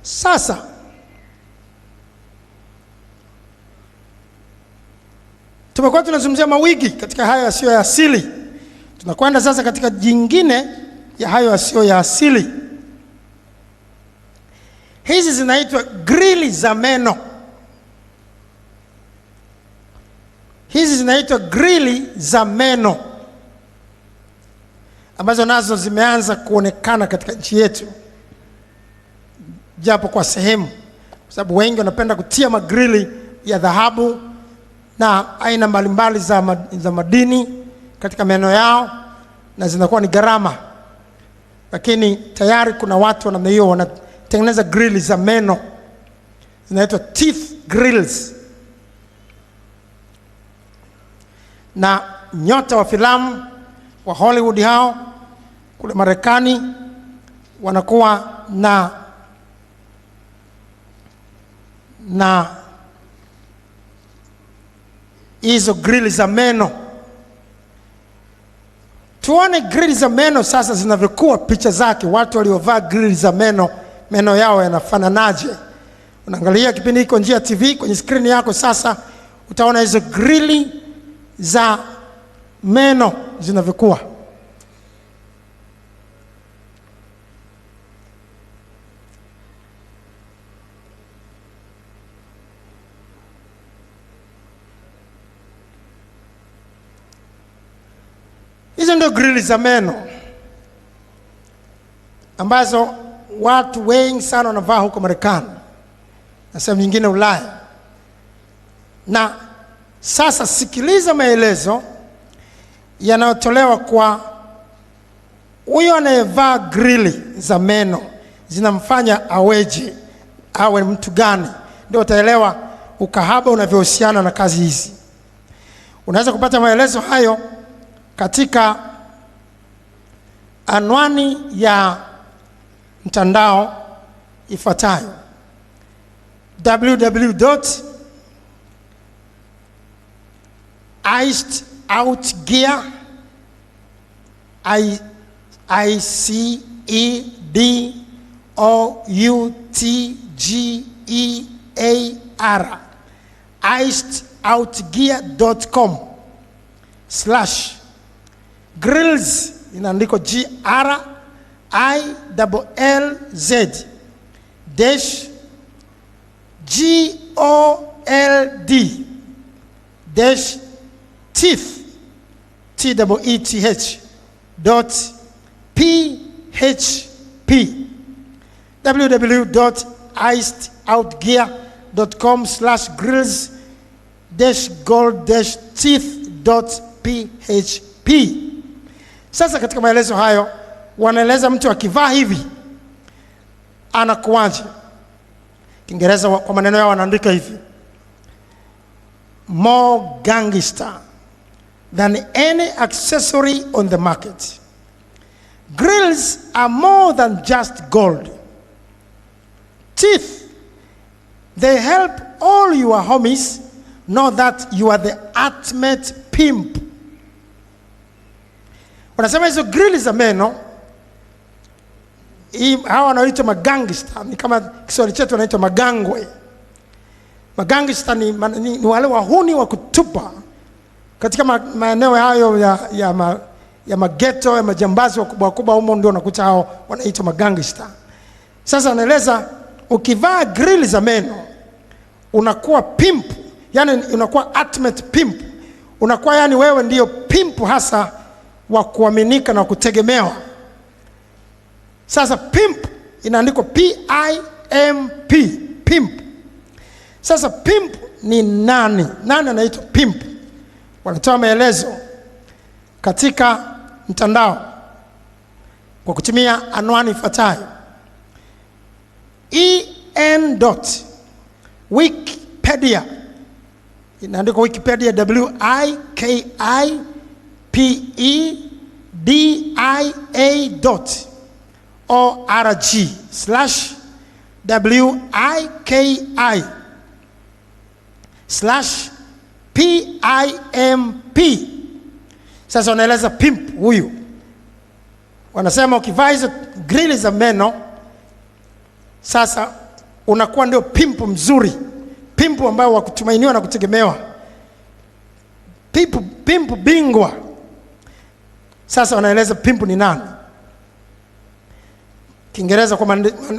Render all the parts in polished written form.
Sasa tumekuwa tunazungumzia mawigi katika hayo yasiyo ya asili. Tunakwenda sasa katika jingine ya hayo yasiyo ya asili. Hizi zinaitwa grili za meno. Hizi zinaitwa grili za meno, ambazo nazo zimeanza kuonekana katika nchi yetu, japo kwa sehemu, kwa sababu wengi wanapenda kutia magrili ya dhahabu na aina mbalimbali za madini katika meno yao, na zinakuwa ni gharama. Lakini tayari kuna watu wa namna hiyo wanatengeneza grili za meno, zinaitwa teeth grills. Na nyota wa filamu wa Hollywood hao kule Marekani wanakuwa na hizo grili za meno. Tuone grili za meno sasa zinavyokuwa, picha zake, watu waliovaa grili za meno, meno yao yanafananaje. Unaangalia kipindi hiko njia TV kwenye screen yako, sasa utaona hizo grili za meno zinavyokuwa. Hizo ndio grili za meno ambazo watu wengi sana wanavaa huko Marekani na sehemu nyingine Ulaya. Na sasa sikiliza maelezo yanayotolewa kwa huyo anayevaa grili za meno, zinamfanya aweje, awe mtu gani. Ndio utaelewa ukahaba unavyohusiana na kazi hizi. Unaweza kupata maelezo hayo katika anwani ya mtandao ifuatayo: www.icedOutgear, ICEDOUTGEAR, icedOutgear.com/grills, inaandiko GRILLZ GOLD teeth TEETH.PHP, www.icedOutgear.com/grills-gold-teeth.php. Sasa katika maelezo hayo wanaeleza mtu akivaa hivi anakuwaje. Kiingereza kwa maneno yao wanaandika hivi: more gangster than any accessory on the market. Grills are more than just gold. Teeth, they help all your homies know that you are the ultimate pimp. Wanasema hizo grili za meno, hawa wanaoitwa magangster, ni kama Kiswahili chetu wanaitwa magangwe. Magangster ni wale wahuni wa kutupa katika maeneo hayo ya mageto, ya majambazi wakubwa humo, ndio unakuta hao wanaitwa magangster. Sasa anaeleza ukivaa grili za meno unakuwa pimp, yani unakuwa ultimate pimp. Unakuwa yani wewe ndio pimp hasa wa kuaminika na kutegemewa. Sasa pimp inaandikwa PIMP, pimp. Sasa pimp ni nani? Nani anaitwa pimp? Wanatoa maelezo katika mtandao kwa kutumia anwani ifuatayo: en.wikipedia, inaandikwa Wikipedia wiki.org/wiki/PIMP. Sasa wanaeleza pimp huyu. Wanasema ukivaa hizo grili za meno, sasa unakuwa ndio pimpu mzuri, pimpu ambao wa kutumainiwa na kutegemewa, pimpu bingwa. Sasa wanaeleza pimpu ni nani. Kiingereza kwa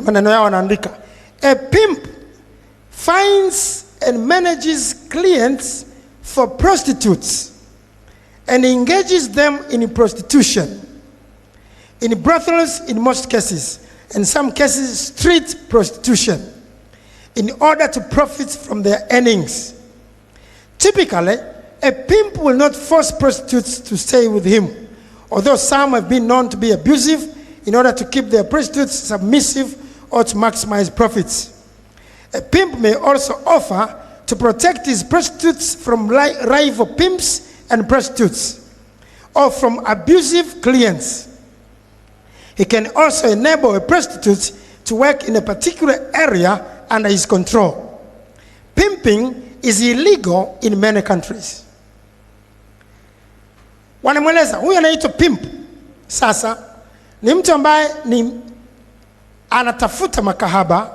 maneno yao wanaandika, a pimp finds and manages clients for prostitutes and engages them in prostitution, in brothels in most cases, in some cases street prostitution, in order to profit from their earnings. Typically, a pimp will not force prostitutes to stay with him, although some have been known to be abusive in order to keep their prostitutes submissive or to maximize profits. A pimp may also offer to protect his prostitutes from rival pimps and prostitutes, or from abusive clients. He can also enable a prostitute to work in a particular area under his control. Pimping is illegal in many countries. Wanamweleza huyu anaitwa pimp. Sasa ni mtu ambaye anatafuta makahaba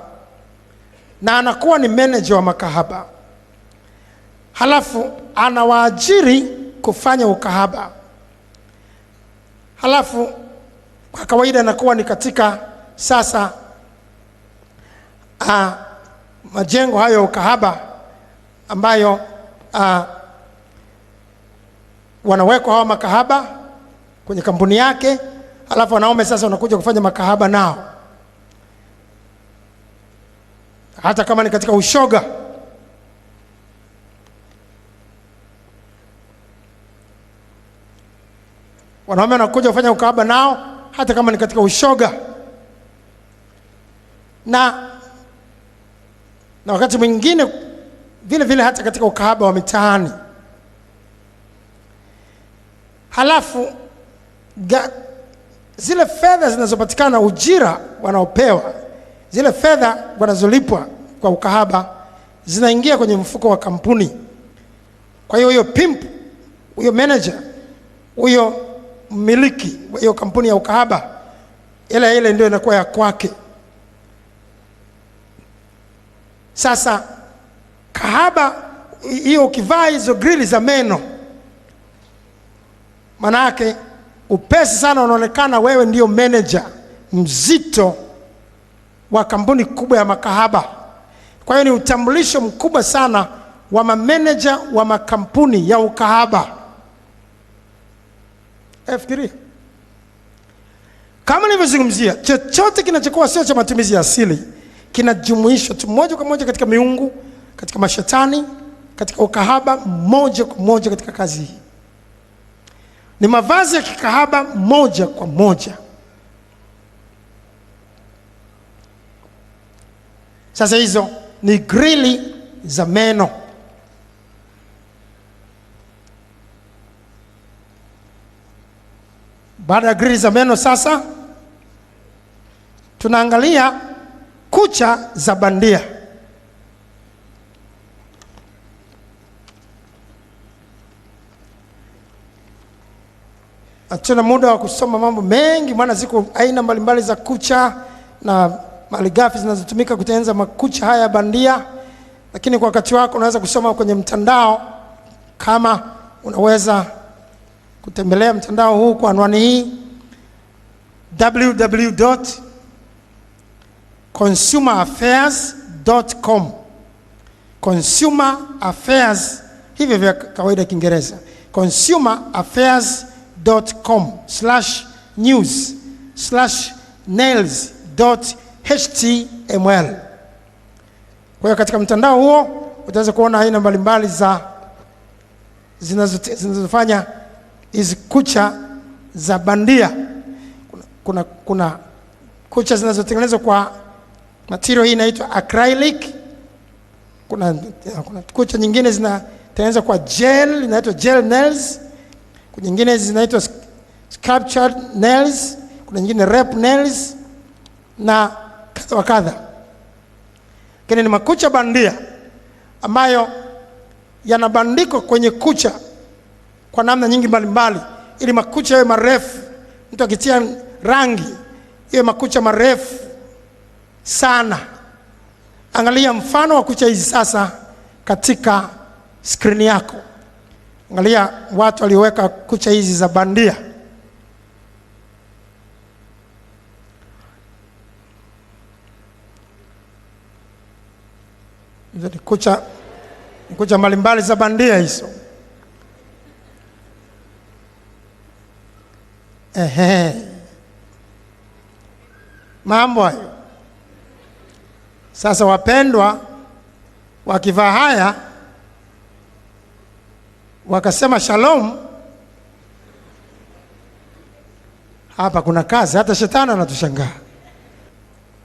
na anakuwa ni manager wa makahaba, halafu anawaajiri kufanya ukahaba, halafu kwa kawaida anakuwa ni katika sasa majengo hayo ya ukahaba ambayo wanawekwa hawa makahaba kwenye kampuni yake, halafu wanaume sasa wanakuja kufanya makahaba nao, hata kama ni katika ushoga. Wanaume wanakuja kufanya ukahaba nao hata kama ni katika ushoga. Na wakati mwingine vile vile hata katika ukahaba wa mitaani. Halafu zile fedha zinazopatikana, ujira wanaopewa, zile fedha wanazolipwa kwa ukahaba zinaingia kwenye mfuko wa kampuni. Kwa hiyo pimp, huyo manager, huyo mmiliki wa hiyo kampuni ya ukahaba, ile ndio inakuwa ya kwake. Sasa kahaba hiyo ukivaa hizo grili za meno, manake upesi sana unaonekana wewe ndio manager mzito wa kampuni kubwa ya makahaba. Kwa hiyo ni utambulisho mkubwa sana wa manager wa makampuni ya ukahaba. Fikiri kama nilivyozungumzia, chochote kinachokuwa sio cha matumizi ya asili kinajumuishwa tu moja kwa moja katika miungu, katika mashetani, katika ukahaba moja kwa moja katika kazi hii. Ni mavazi ya kikahaba moja kwa moja. Sasa hizo ni grili za meno. Baada ya grili za meno sasa tunaangalia kucha za bandia. Hatuna muda wa kusoma mambo mengi, maana ziko aina mbalimbali za kucha na malighafi zinazotumika kutengeneza makucha haya bandia. Lakini kwa wakati wako unaweza kusoma kwenye mtandao, kama unaweza kutembelea mtandao huu kwa anwani hii www.consumeraffairs.com. Consumer Affairs, hivyo vya kawaida Kiingereza, consumeraffairs.com/news/nails.html. Kwa hiyo katika mtandao huo utaweza kuona aina mbalimbali za zinazofanya hizi kucha za bandia. Kuna kucha zinazotengenezwa kwa material hii inaitwa acrylic. Kuna kucha nyingine zinatengenezwa kwa gel, inaitwa gel nails. Kuna nyingine zinaitwa sculptured nails, kuna nyingine rep nails na kadha wa kadha. Kile ni makucha bandia ambayo yanabandikwa kwenye kucha kwa namna nyingi mbalimbali ili makucha yawe marefu. Mtu akitia rangi iwe makucha marefu sana, Angalia mfano wa kucha hizi sasa katika skrini yako. Angalia watu walioweka kucha hizi za bandia. Hizo ni kucha mbalimbali za bandia hizo. Mambo hayo. Sasa wapendwa, wakivaa haya wakasema shalom, hapa kuna kazi. Hata shetani anatushangaa.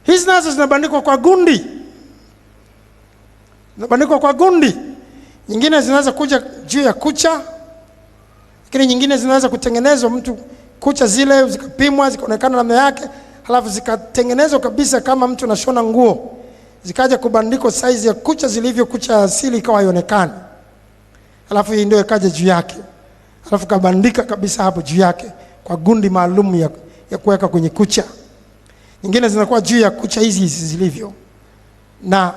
Hizi nazo zinabandikwa kwa gundi. Zinabandikwa kwa gundi. Nyingine zinaweza kuja juu ya kucha, lakini nyingine zinaweza kutengenezwa mtu kucha zile zikapimwa zikaonekana namna yake, halafu zikatengenezwa kabisa kama mtu anashona nguo, zikaja kubandikwa size ya kucha zilivyo, kucha asili ikawa haionekani, halafu hii ndio ikaja juu yake, halafu kabandika kabisa hapo juu yake kwa gundi maalum ya kuweka kwenye kucha. Nyingine zinakuwa juu ya kucha hizi zilivyo, na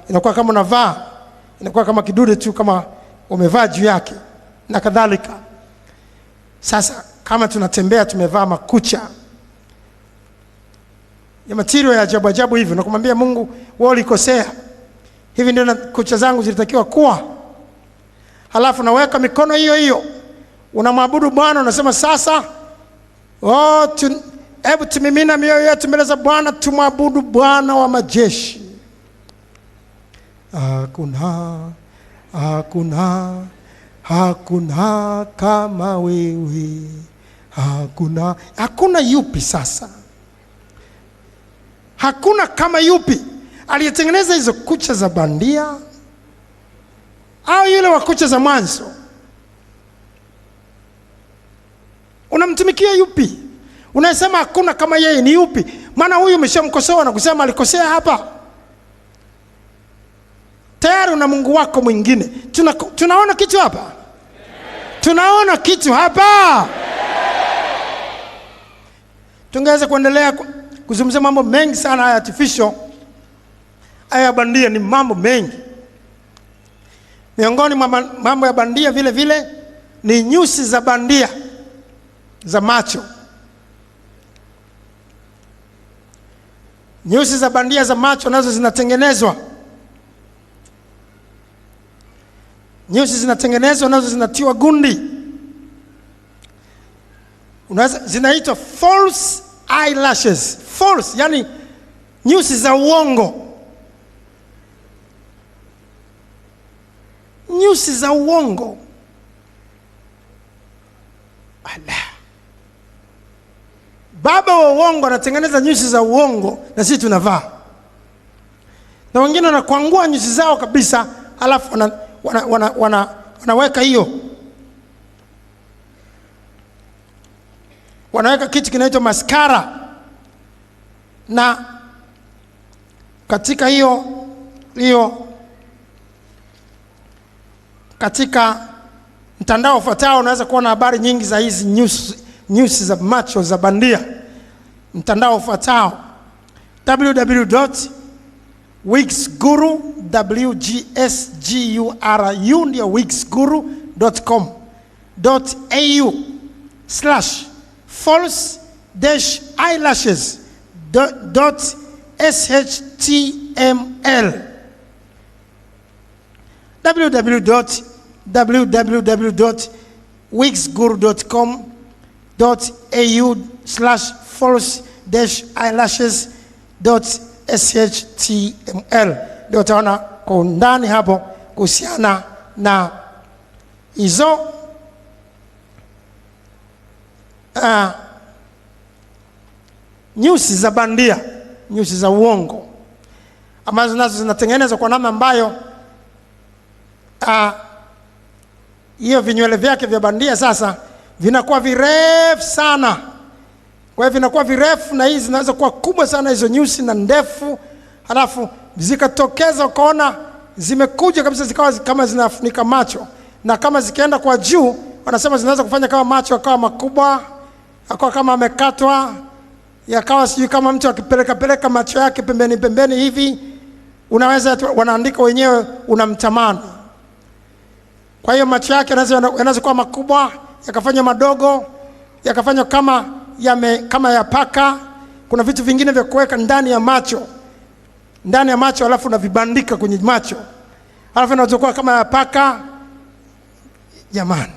inakuwa kama unavaa, inakuwa kama kidude tu kama umevaa juu yake na kadhalika. Sasa kama tunatembea tumevaa makucha ya material ya ajabu ajabu hivyo, na kumwambia Mungu, wewe ulikosea, hivi ndio kucha zangu zilitakiwa kuwa. Halafu naweka mikono hiyo hiyo, unamwabudu Bwana, unasema sasa, hebu tumimina mioyo yetu mbele za Bwana, tumwabudu Bwana wa majeshi. Hakuna kama wewe. Hakuna yupi sasa? Hakuna kama yupi? Aliyetengeneza hizo kucha za bandia au yule wa kucha za mwanzo? Unamtumikia yupi? Unasema hakuna kama yeye, ni yupi? Maana huyu umeshamkosoa na kusema alikosea hapa. Tayari una Mungu wako mwingine. Tunaona kitu hapa? Tunaona kitu hapa? Tungeweza kuendelea kuzungumzia mambo mengi sana haya artificial. Haya bandia ni mambo mengi. Miongoni mwa mambo ya bandia vile vile ni nyusi za bandia za macho. Nyusi za bandia za macho nazo zinatengenezwa. Nyusi zinatengenezwa nazo zinatiwa gundi. Zinaitwa false eyelashes. False, yani nyusi za uongo. Nyusi za uongo. Baba wa uongo anatengeneza nyusi za uongo na sisi tunavaa. Na wengine wanakwangua nyusi zao kabisa, alafu wanaweka hiyo. Wanaweka kitu kinaitwa mascara. Na katika hiyo katika mtandao ufuatao unaweza kuona habari nyingi za hizi nyusi za macho za bandia. Mtandao ufuatao www.wigsguru ndio wigsguru.com.au/false-eyelashes.html www.wigsguru.com.au/false-eyelashes.html. Ndio utaona kwa undani hapo kuhusiana na hizo nyusi za bandia, nyusi za uongo ambazo nazo zinatengenezwa kwa namna ambayo hiyo vinywele vyake vya bandia sasa vinakuwa virefu sana. Kwa hivyo vinakuwa virefu, na hizi zinaweza kuwa kubwa sana hizo nyusi na ndefu, halafu zikatokeza ukaona zimekuja kabisa zikawa kama zinafunika macho, na kama zikienda kwa juu wanasema zinaweza kufanya kama macho yakawa makubwa, yakawa kama amekatwa, yakawa sijui kama mtu akipeleka macho yake pembeni hivi, unaweza wanaandika wenyewe unamtamani. Kwa hiyo macho yake yanaweza kuwa makubwa, yakafanywa madogo, yakafanywa kama ya paka. Kuna vitu vingine vya kuweka ndani ya macho, alafu unavibandika kwenye macho, alafu inaweza kuwa kama ya paka. Jamani,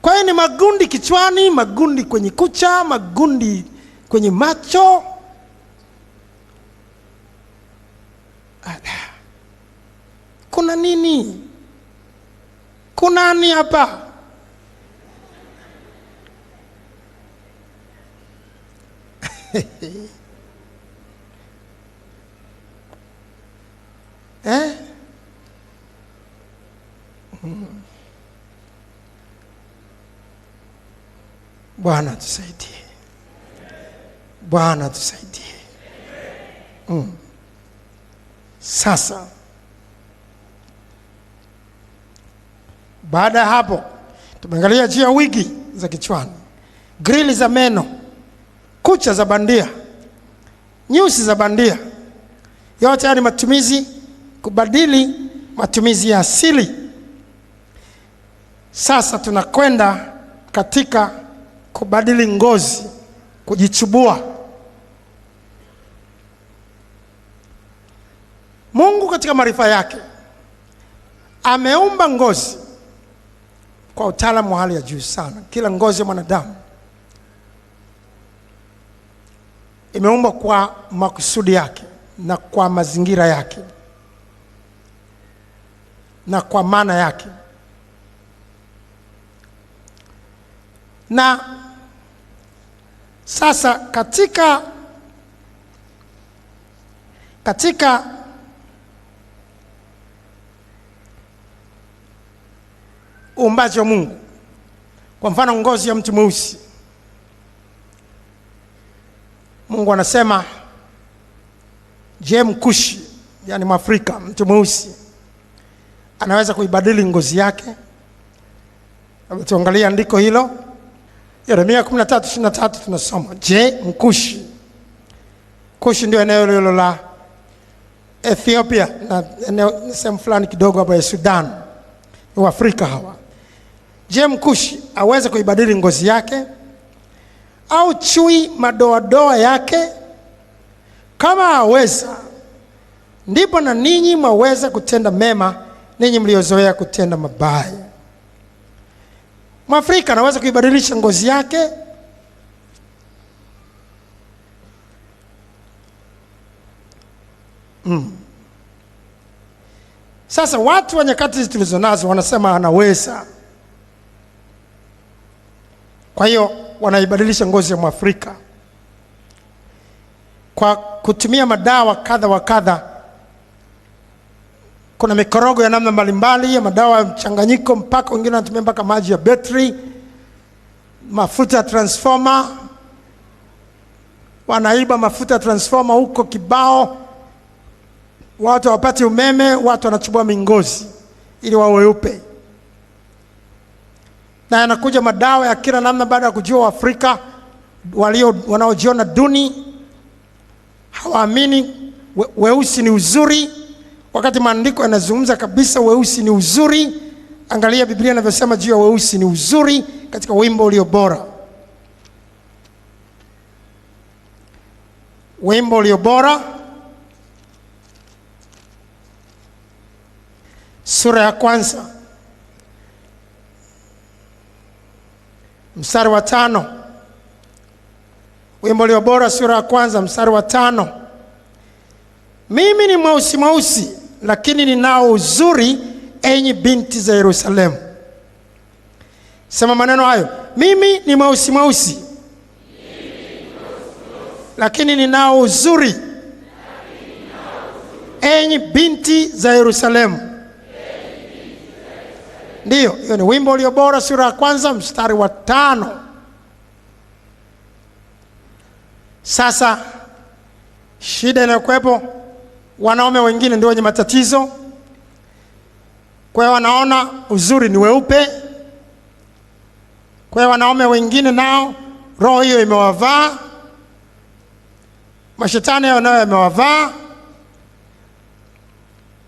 kwa hiyo ni magundi kichwani, magundi kwenye kucha, magundi kwenye macho. Kuna nini? Kuna nini hapa? Bwana tusaidie. Bwana tusaidie. Sasa baada ya hapo tumeangalia juu ya wigi za kichwani, grili za meno, kucha za bandia, nyusi za bandia. Yote haya ni matumizi, kubadili matumizi ya asili. Sasa tunakwenda katika kubadili ngozi, kujichubua. Mungu katika maarifa yake ameumba ngozi kwa utaalamu wa hali ya juu sana. Kila ngozi ya mwanadamu imeumbwa kwa makusudi yake na kwa mazingira yake na kwa maana yake. Na sasa katika uumbaji wa Mungu, kwa mfano ngozi ya mtu mweusi, Mungu anasema, je, Mkushi, yani Mwafrika, mtu mweusi anaweza kuibadili ngozi yake? Tuangalia andiko hilo, Yeremia 13:23 tunasoma, je, Mkushi. Kushi ndio eneo hilo la Ethiopia na eneo sehemu fulani kidogo hapa ya Sudan, ni Afrika hawa. Je, Mkushi aweze kuibadili ngozi yake? Au chui madoadoa yake? Kama aweza, ndipo na ninyi mwaweza kutenda mema, ninyi mliozoea kutenda mabaya. Mwafrika anaweza kuibadilisha ngozi yake? Sasa watu wa nyakati tulizonazo wanasema anaweza. Kwa hiyo wanaibadilisha ngozi ya Mwafrika kwa kutumia madawa kadha wa kadha. Kuna mikorogo ya namna mbalimbali ya madawa ya mchanganyiko, mpaka wengine wanatumia mpaka maji ya betri, mafuta ya transformer. Wanaiba mafuta ya transformer huko kibao, watu hawapati umeme, watu wanachubua mingozi ili wawe weupe. Na yanakuja madawa ya kila namna baada ya kujua Waafrika wanaojiona duni, hawaamini weusi ni uzuri, wakati maandiko yanazungumza kabisa weusi ni uzuri. Angalia Biblia inavyosema juu ya weusi ni uzuri katika Wimbo Ulio Bora. Wimbo Ulio Bora sura ya 1 mstari wa 5. Wimbo Ulio Bora sura ya 1 mstari wa 5. Mimi ni mweusi mweusi, lakini ninao uzuri, enyi binti za Yerusalemu. Sema maneno hayo. Mimi ni mweusi mweusi, lakini ninao uzuri, enyi binti za Yerusalemu. Ndiyo, hiyo ni Wimbo Ulio Bora sura ya 1 mstari wa 5. Sasa shida inayokuwepo, wanaume wengine ndio wenye matatizo. Kwa hiyo wanaona uzuri ni weupe. Kwa hiyo wanaume wengine nao roho hiyo imewavaa, mashetani hayo nayo yamewavaa.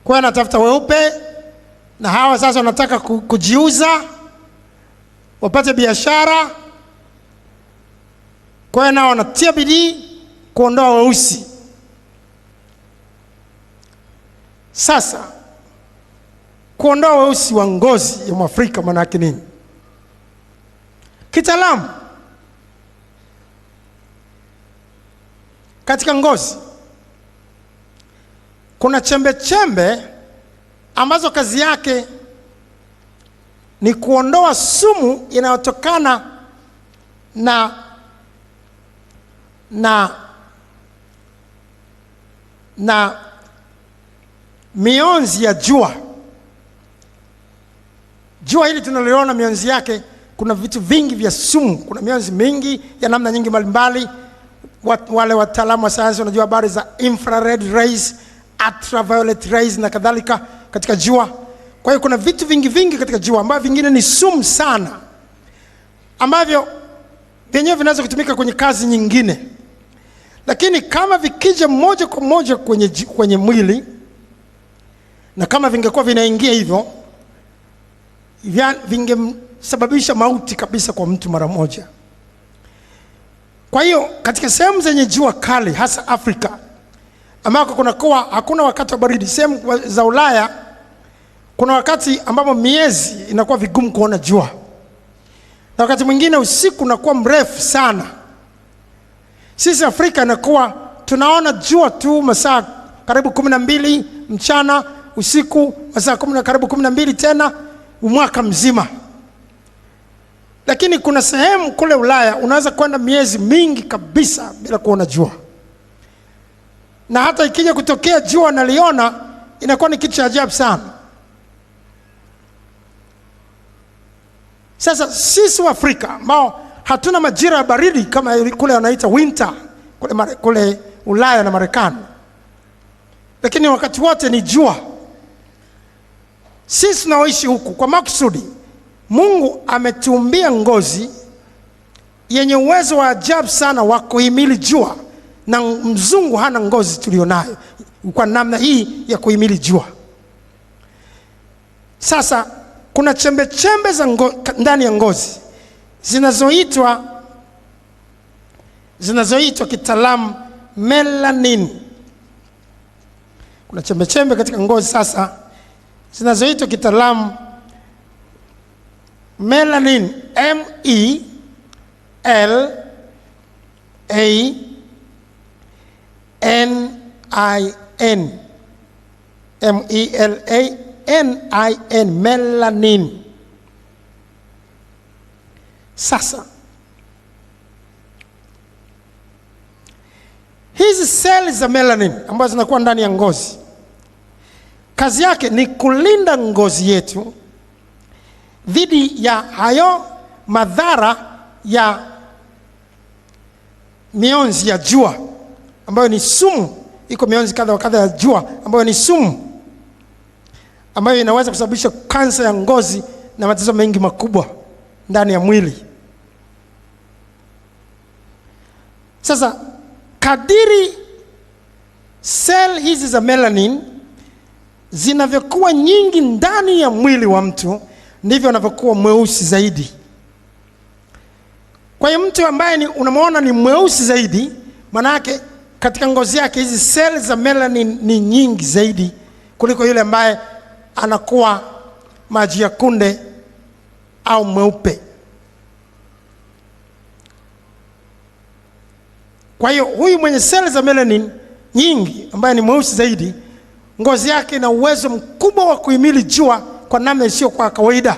Kwa hiyo anatafuta weupe, na hawa sasa wanataka kujiuza wapate biashara. Kwa hiyo nao wanatia bidii kuondoa weusi. Sasa kuondoa weusi wa ngozi ya Mwafrika maana yake nini? Kitaalamu, katika ngozi kuna chembe chembe ambazo kazi yake ni kuondoa sumu inayotokana na mionzi ya jua. Jua hili tunaliona mionzi yake, kuna vitu vingi vya sumu, kuna mionzi mingi ya namna nyingi mbalimbali. Wale wataalamu wa sayansi wanajua habari za infrared rays, ultraviolet rays na kadhalika katika jua. Kwa hiyo kuna vitu vingi katika jua ambavyo vingine ni sumu sana, ambavyo vyenyewe vinaweza kutumika kwenye kazi nyingine, lakini kama vikija moja kwa moja kwenye mwili, na kama vingekuwa vinaingia hivyo, vingesababisha mauti kabisa kwa mtu mara moja. Kwa hiyo katika sehemu zenye jua kali, hasa Afrika ambako kunakuwa hakuna wakati wa baridi, sehemu za Ulaya kuna wakati ambapo miezi inakuwa vigumu kuona jua, na wakati mwingine usiku unakuwa mrefu sana. Sisi Afrika inakuwa tunaona jua tu masaa karibu 12 mchana, usiku masaa karibu 12 tena mwaka mzima. Lakini kuna sehemu kule Ulaya unaweza kwenda miezi mingi kabisa bila kuona jua, na hata ikija kutokea jua naliona inakuwa ni kitu cha ajabu sana. Sasa sisi wa Afrika ambao hatuna majira ya baridi kama kule wanaita winter kule Ulaya na Marekani, lakini wakati wote ni jua. Sisi tunaoishi huku kwa makusudi, Mungu ametuumbia ngozi yenye uwezo wa ajabu sana wa kuhimili jua, na mzungu hana ngozi tulionayo kwa namna hii ya kuhimili jua. Sasa kuna chembe chembe za ndani ya ngozi zinazoitwa kitaalamu melanin. Kuna chembe chembe katika ngozi sasa zinazoitwa kitaalamu melanin, MELANIN, MELANIN, melanin. Sasa hizi seli za melanin ambazo zinakuwa ndani ya ngozi, kazi yake ni kulinda ngozi yetu dhidi ya hayo madhara ya mionzi ya jua ambayo ni sumu. Iko mionzi kadha wa kadha ya jua ambayo ni sumu, ambayo inaweza kusababisha kansa ya ngozi na matatizo mengi makubwa ndani ya mwili. Sasa kadiri seli hizi za melanin zinavyokuwa nyingi ndani ya mwili wa mtu, ndivyo anavyokuwa mweusi zaidi. Kwa hiyo mtu ambaye unamwona ni mweusi zaidi, maana yake katika ngozi yake hizi seli za melanin ni nyingi zaidi kuliko yule ambaye anakuwa maji ya kunde au mweupe. Kwa hiyo huyu mwenye seli za melanin nyingi ambaye ni mweusi zaidi, ngozi yake ina uwezo mkubwa wa kuhimili jua kwa namna isiyo kwa kawaida.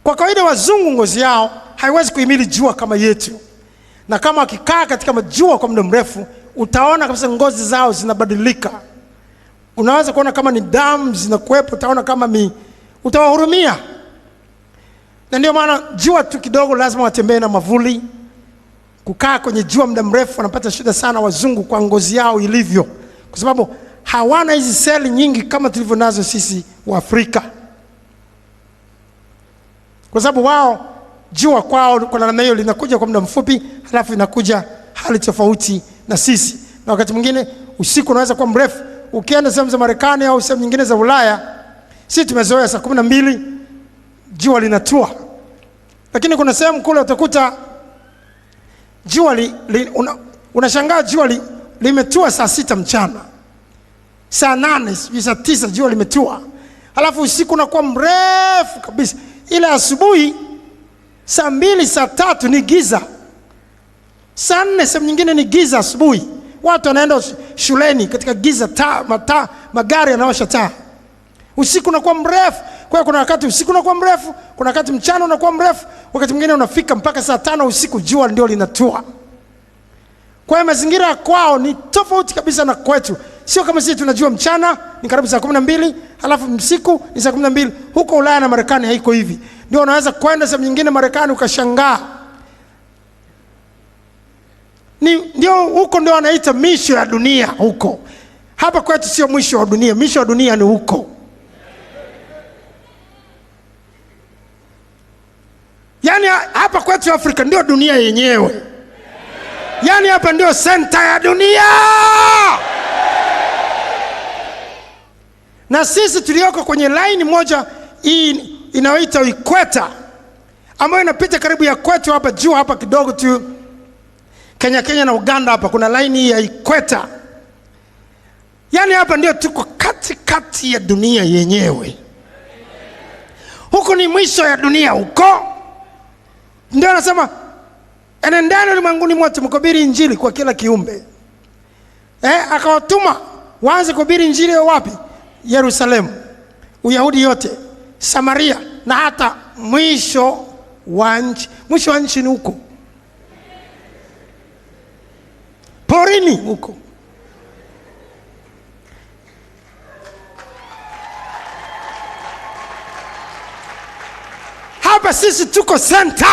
Kwa kawaida wazungu ngozi yao haiwezi kuhimili jua kama yetu, na kama wakikaa katika jua kwa muda mrefu, utaona kabisa ngozi zao zinabadilika. Unaweza kuona kama ni damu zinakuwepo, utaona kama utawahurumia. Na ndio maana jua tu kidogo lazima watembee na mavuli. Kukaa kwenye jua muda mrefu wanapata shida sana wazungu kwa ngozi yao ilivyo, kwa sababu hawana hizi seli nyingi kama tulivyo nazo sisi wa Afrika. Kwa sababu wao jua kwao kwa namna hiyo linakuja kwa muda mfupi, halafu inakuja hali tofauti na sisi. Na wakati mwingine usiku unaweza kuwa mrefu. Ukienda sehemu za Marekani au sehemu nyingine za Ulaya, sisi tumezoea saa 12 jua linatua. Lakini kuna sehemu kule utakuta jua unashangaa jua limetua saa 6 mchana. Saa 8, saa 9 jua limetua. Halafu usiku unakuwa mrefu kabisa. Ile asubuhi saa 2, saa 3 ni giza. Saa 4 sehemu nyingine ni giza asubuhi. Watu wanaenda shuleni katika giza, magari yanawasha taa. Usiku unakuwa mrefu. Kwa hiyo kuna wakati usiku unakuwa mrefu, kuna wakati mchana unakuwa mrefu, wakati mwingine unafika mpaka saa 5 usiku jua ndio linatua. Kwa hiyo mazingira kwao ni tofauti kabisa na kwetu. Sio kama sisi tunajua mchana ni karibu saa 12, halafu usiku ni saa 12. Huko Ulaya na Marekani haiko hivi. Ndio unaweza kwenda sehemu nyingine Marekani ukashangaa. Ndio huko ndio wanaita misho ya dunia huko. Hapa kwetu sio mwisho wa dunia. Misho wa dunia ni huko. Yaani hapa kwetu Afrika ndio dunia yenyewe. Yaani hapa ndio center ya dunia. Na sisi tulioko kwenye line moja hii inayoitwa ikweta, ambayo inapita karibu ya kwetu hapa juu hapa kidogo tu Kenya na Uganda, hapa kuna line hii ya ikweta. Yaani hapa ndio tuko katikati ya dunia yenyewe. Huko ni mwisho ya dunia huko. Ndio anasema enendeni ulimwenguni mwote mkahubiri injili kwa kila kiumbe. Akawatuma waanze kuhubiri injili wapi? Yerusalemu, Uyahudi yote, Samaria na hata mwisho wa nchi. Mwisho wa nchi ni huko porini huko. Hapa sisi tuko center.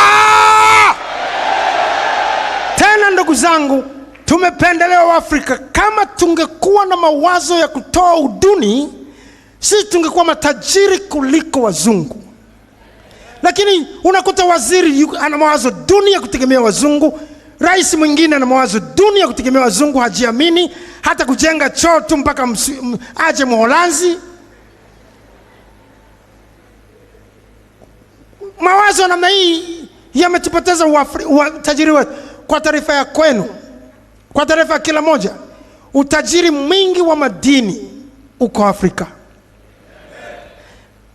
Tena ndugu zangu, tumependelewa wa Afrika. Kama tungekuwa na mawazo ya kutoa uduni, sisi tungekuwa matajiri kuliko wazungu. Lakini unakuta waziri ana mawazo duni ya kutegemea wazungu. Rais mwingine ana mawazo duni ya kutegemea wazungu, hajiamini hata kujenga choo tu mpaka aje Mholanzi. Mawazo namna hii yametupoteza utajiri wetu. Kwa taarifa ya kwenu, kwa taarifa ya kila moja, utajiri mwingi wa madini uko Afrika.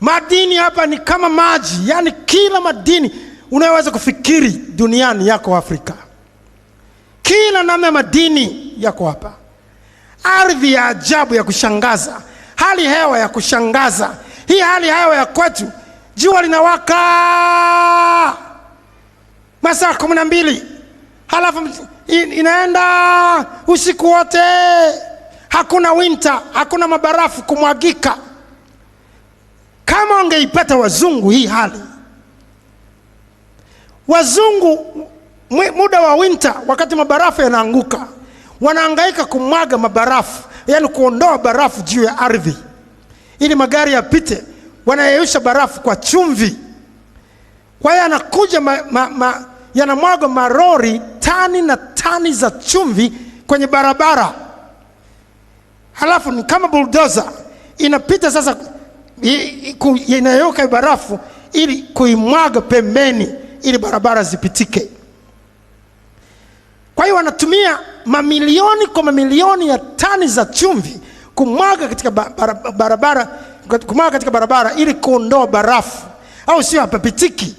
Madini hapa ni kama maji, yani kila madini unayoweza kufikiri duniani yako Afrika. Kila namna ya madini yako hapa. Ardhi ya ajabu ya kushangaza, hali hewa ya kushangaza. Hii hali hewa ya kwetu, jua linawaka masaa 12, halafu inaenda usiku wote. Hakuna winter, hakuna mabarafu kumwagika. Kama wangeipata wazungu hii hali. Wazungu muda wa winter, wakati mabarafu yanaanguka, wanahangaika kumwaga mabarafu, yani kuondoa barafu juu ya ardhi ili magari yapite. Wanayeyusha barafu kwa chumvi. Kwa hiyo anakuja yanamwaga marori tani na tani za chumvi kwenye barabara. Halafu ni kama bulldozer inapita sasa, inayoka barafu ili kuimwaga pembeni ili barabara zipitike. Kwa hiyo wanatumia mamilioni kwa mamilioni ya tani za chumvi kumwaga katika barabara ili kuondoa barafu, au sio hapapitiki.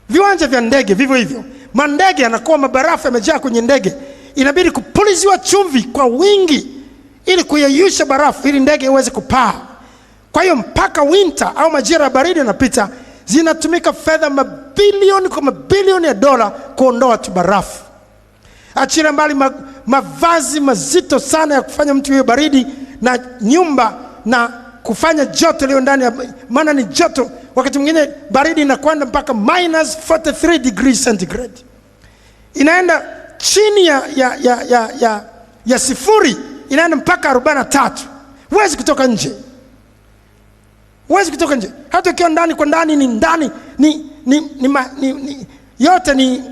Viwanja vya ndege vivyo hivyo. Mandege yanakuwa mabarafu yamejaa kwenye ndege, inabidi kupuliziwa chumvi kwa wingi ili kuyeyusha barafu ili ndege iweze kupaa. Kwa hiyo mpaka winter au majira ya baridi yanapita, zinatumika fedha mabilioni kwa mabilioni ya dola kuondoa tu barafu. Achira mbali mavazi mazito sana ya kufanya mtu yeye baridi, na nyumba na kufanya joto leo ndani, maana ni joto. Wakati mwingine baridi inakwenda mpaka -43 degrees centigrade. Inaenda chini ya sifuri, inaenda mpaka 43. Huwezi kutoka nje. Huwezi kutoka nje. Hata ukiwa ndani, kwa ndani ni yote ni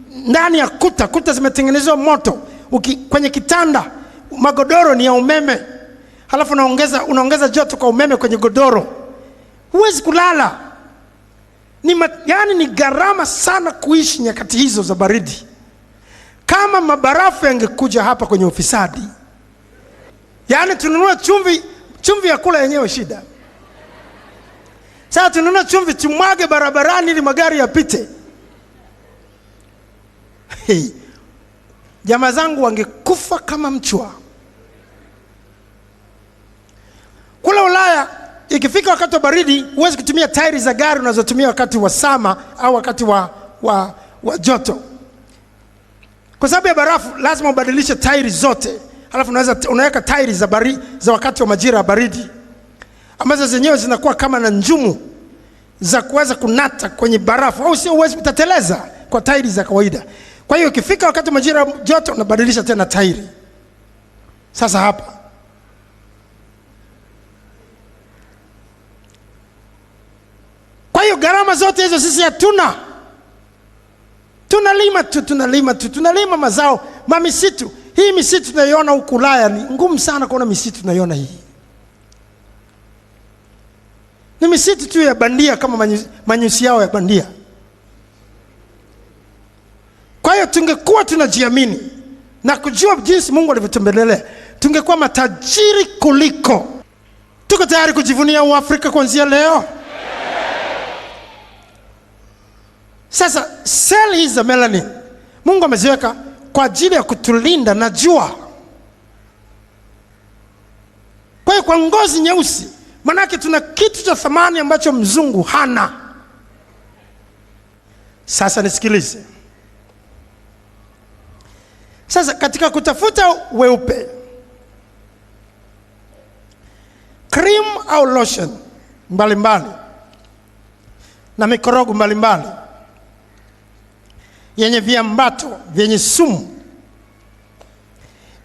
ndani ya kuta zimetengenezwa moto. Kwenye kitanda magodoro ni ya umeme, halafu unaongeza joto kwa umeme kwenye godoro, huwezi kulala. Yani ni gharama sana kuishi nyakati hizo za baridi. Kama mabarafu yangekuja hapa kwenye ufisadi, yani tununua chumvi ya kula yenyewe shida. Sasa tununua chumvi tumwage barabarani ili magari yapite. Jamaa zangu wangekufa kama mchwa. Kula Ulaya ikifika wakati wa baridi huwezi kutumia tairi za gari unazotumia wakati wa sama au wakati wa joto. Kwa sababu ya barafu lazima ubadilishe tairi zote. Halafu unaweka tairi za wakati wa majira ya baridi, ambazo zenyewe zinakuwa kama na njumu za kuweza kunata kwenye barafu, au sio? Huwezi kutateleza kwa tairi za kawaida. Kwa hiyo ikifika wakati wa majira ya joto unabadilisha tena tairi. Sasa hapa kwa hiyo gharama zote hizo sisi hatuna. Tunalima mazao, misitu. Hii misitu tunaiona huku Ulaya ni ngumu sana kuona misitu tunaiona hii. Ni misitu tu ya bandia, kama manyusi yao ya bandia. Kwa hiyo tungekuwa tunajiamini na kujua jinsi Mungu alivyotembelea, tungekuwa matajiri kuliko. Tuko tayari kujivunia Uafrika kuanzia leo? Sasa seli hizi za melanin Mungu ameziweka kwa ajili ya kutulinda na jua. Kwa hiyo kwa ngozi nyeusi, manake tuna kitu cha thamani ambacho mzungu hana. Sasa nisikilize. Sasa katika kutafuta weupe, cream au lotion mbalimbali na mikorogo mbalimbali yenye viambato vyenye sumu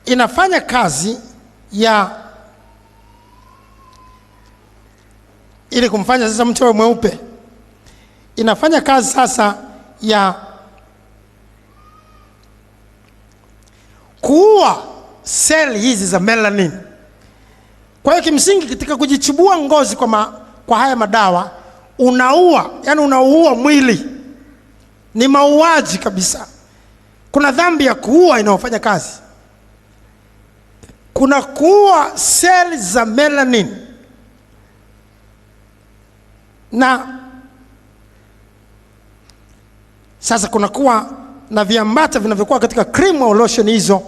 inafanya kazi ili kumfanya sasa mtu awe mweupe. Inafanya kazi sasa ya kuua seli hizi za melanin. Kwa hiyo kimsingi katika kujichubua ngozi kwa haya madawa unaua mwili. Ni mauaji kabisa. Kuna dhambi ya kuua inayofanya kazi. Kuna kuua seli za melanin, na sasa kuna kuwa na viambata vinavyokuwa katika cream au lotion hizo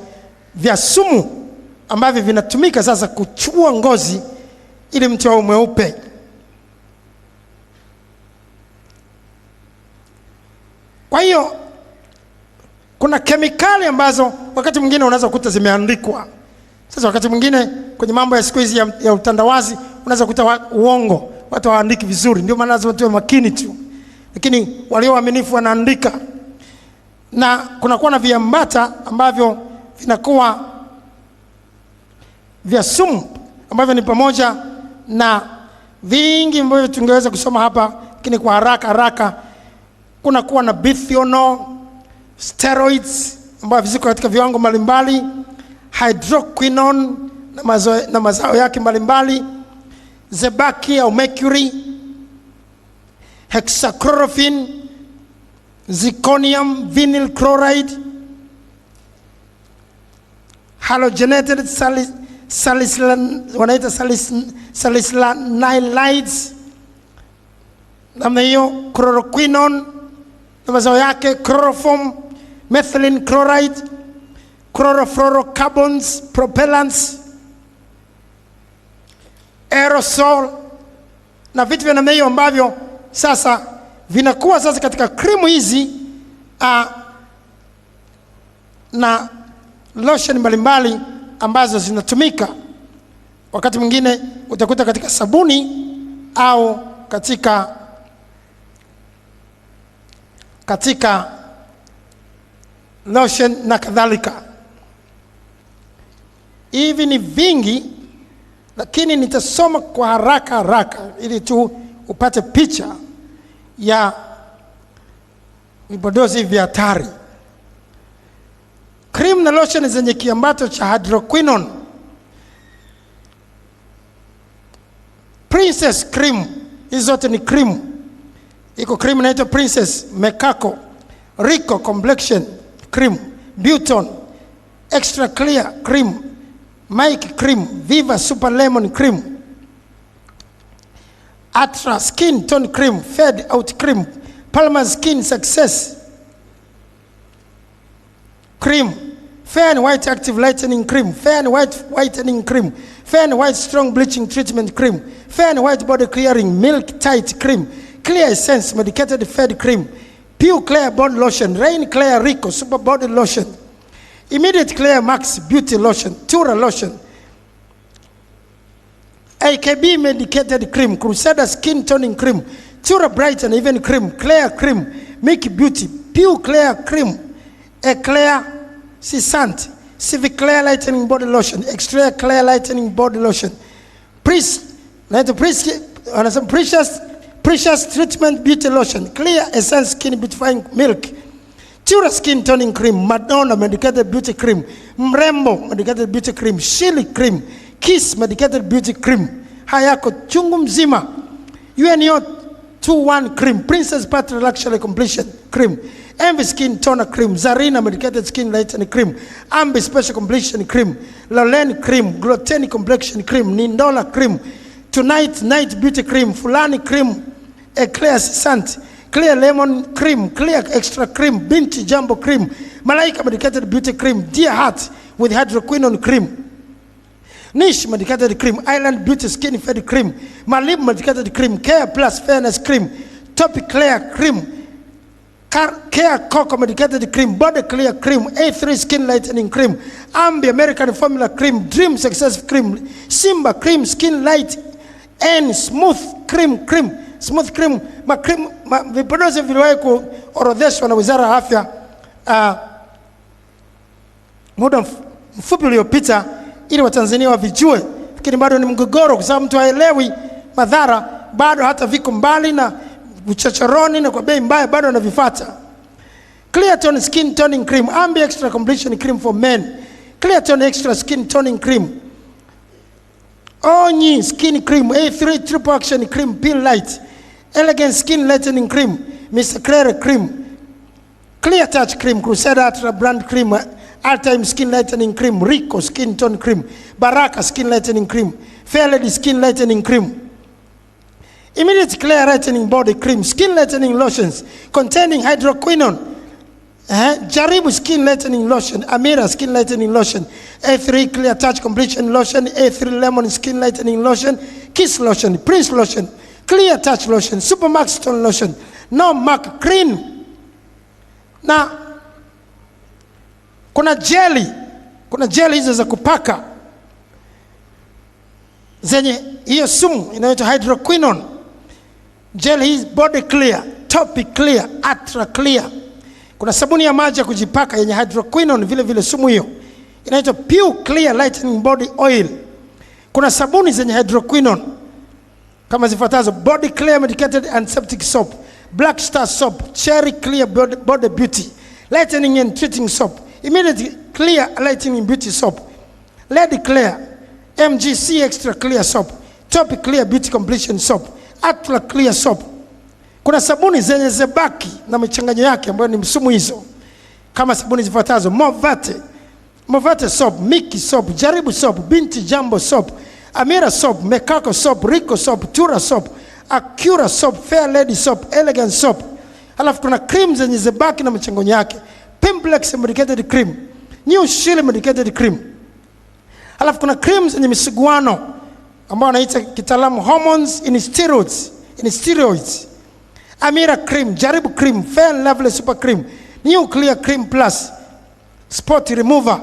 vya sumu ambavyo vinatumika sasa kuchubua ngozi ili mtu awe mweupe. Kwa hiyo kuna kemikali ambazo wakati mwingine unaweza kukuta zimeandikwa. Sasa wakati mwingine kwenye mambo ya siku hizi ya utandawazi unaweza kukuta uongo, watu hawaandiki vizuri. Ndio maana lazima tuwe makini tu, lakini walio waaminifu wanaandika. Na kunakuwa na viambata ambavyo vinakuwa vya sumu, ambavyo ni pamoja na vingi ambavyo tungeweza kusoma hapa, lakini kwa haraka kuna kuwa na bisphenol, steroids ambavyo ziko katika viwango mbalimbali, hydroquinone na mazao yake mbalimbali, zebaki au mercury, hexachlorophene, zirconium, vinyl chloride, halogenated salicylanilides, namna hiyo, chloroquinone na mazao yake, chloroform, methylene chloride, chlorofluorocarbons, propellants, aerosol na vitu vya namna hiyo ambavyo sasa vinakuwa sasa katika krimu hizi na lotion mbalimbali ambazo zinatumika. Wakati mwingine utakuta katika sabuni au katika lotion na kadhalika. Hivi ni vingi, lakini nitasoma kwa haraka ili tu upate picha ya vipodozi vya hatari. Cream na lotion zenye kiambato cha hydroquinone. Princess cream, hizo zote ni cream. Iko cream inaitwa Princess, Mekako, Rico complexion cream, Buton, extra clear cream, Mike cream, Viva super lemon cream, Atra skin tone cream, Fed out cream, Palmer skin success cream, fair and white active lightening cream, fair and white whitening cream, fair and white strong bleaching treatment cream, fair and white body clearing milk tight cream, clear essence medicated fed cream, pure clear body lotion, rain clear Rico super body lotion, immediate clear max beauty lotion, Tura lotion, AKB medicated cream, Crusader skin toning cream, Tura bright and even cream, clear cream, Mickey beauty, pure clear cream, Eclair Sisant, Civic clear lightening body lotion, extra clear lightening body lotion, precious treatment beauty lotion, clear essence skin beautifying milk, Tura skin toning cream, Madonna medicated beauty cream, Mrembo medicated beauty cream, Shili cream, Kiss medicated beauty cream, Hayako chungu mzima, UNO 2-1 cream, Princess Patra luxury completion cream, Envy skin toner cream, Zarina medicated skin lightening cream, Ambi special completion cream, Lolene cream, Gluteni complexion cream, Nindola cream, Tonight night beauty cream, Fulani cream, Eclair Sant, clear lemon cream, clear extra cream, Binti jumbo cream, Malaika medicated beauty cream, Dear Heart with hydroquinone cream, Niche medicated cream, Island beauty skin fed cream, Malib medicated cream, Care plus fairness cream, Topic clear cream, Care Cocoa medicated cream, Body clear cream, A3 skin lightening cream, Ambi American formula cream, Dream success cream, Simba cream skin light and smooth cream smooth cream. Vipodozi viliwahi kuorodheshwa na Wizara ya Afya muda mfupi uliopita ili Watanzania wavijue, lakini bado ni mgogoro kwa sababu mtu haelewi madhara, bado hata viko mbali na uchochoroni na kwa bei mbaya bado anavifuata. Clear tone skin toning cream, Ambi extra completion cream for men, Clear tone extra skin toning cream, Onyi skin cream, A3 triple action cream peel light, Elegant skin lightening cream, Mr. Claire cream, Clear touch cream, Crusader Ultra brand cream, All-time skin lightening cream, Rico skin tone cream, Baraka skin lightening cream, Fair Lady skin lightening cream, Immediate clear lightening body cream, skin lightening lotions containing hydroquinone, Jaribu skin lightening lotion, Amira skin lightening lotion, A3 clear touch completion lotion, A3 lemon skin lightening lotion, Kiss lotion, Prince lotion, clear touch lotion, Supermax stone lotion, No Mark cream. Na kuna jelly hizo za kupaka zenye hiyo sumu inaitwa hydroquinone. Jelly hii body clear, topic clear, atra clear. Kuna sabuni ya maji ya kujipaka yenye hydroquinone vile sumu hiyo inaitwa pure clear lightening body oil. Kuna sabuni zenye hydroquinone kama zifuatazo: body clear medicated antiseptic soap, Black Star soap, cherry clear body beauty lightening and treating soap, immediate clear lightening beauty soap, Lady Clear, MGC extra clear soap, topic clear beauty completion soap, Atla clear soap. Kuna sabuni zenye zebaki na michanganyo yake ambayo ni msumu hizo kama sabuni zifuatazo: Movate soap, Mickey soap, Jaribu soap, Binti Jumbo soap, Amira soap, Mekako soap, Rico soap, Tura soap, Acura soap, Fair Lady soap, Elegant soap. Halafu kuna cream zenye zebaki na michanganyo yake: Pimplex medicated cream, New Shili medicated cream. Halafu kuna cream zenye misiguano ambao wanaita kitaalamu hormones in steroids, Amira cream, Jaribu cream, Fair and Lovely super cream, New Clear cream plus, spot remover,